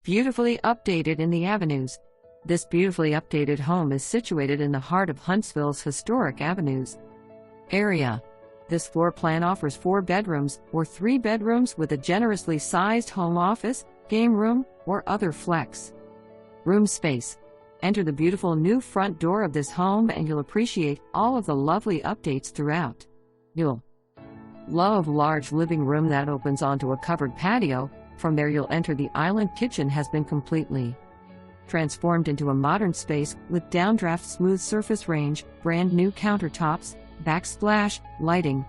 Beautifully updated in the avenues. This beautifully updated home is situated in the heart of Huntsville's historic avenues area. This floor plan offers 4 bedrooms or 3 bedrooms with a generously sized home office, game room, or other flex room space. Enter the beautiful new front door of this home and you'll appreciate all of the lovely updates throughout. You'll love large living room that opens onto a covered patio. From there you'll enter the island kitchen has been completely transformed into a modern space with downdraft smooth surface range, brand new countertops, backsplash, lighting,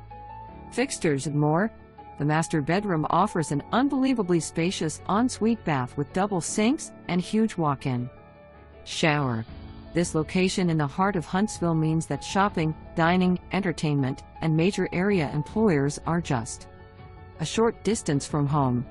fixtures and more. The master bedroom offers an unbelievably spacious ensuite bath with double sinks and huge walk-in shower. This location in the heart of Huntsville means that shopping, dining, entertainment, and major area employers are just a short distance from home.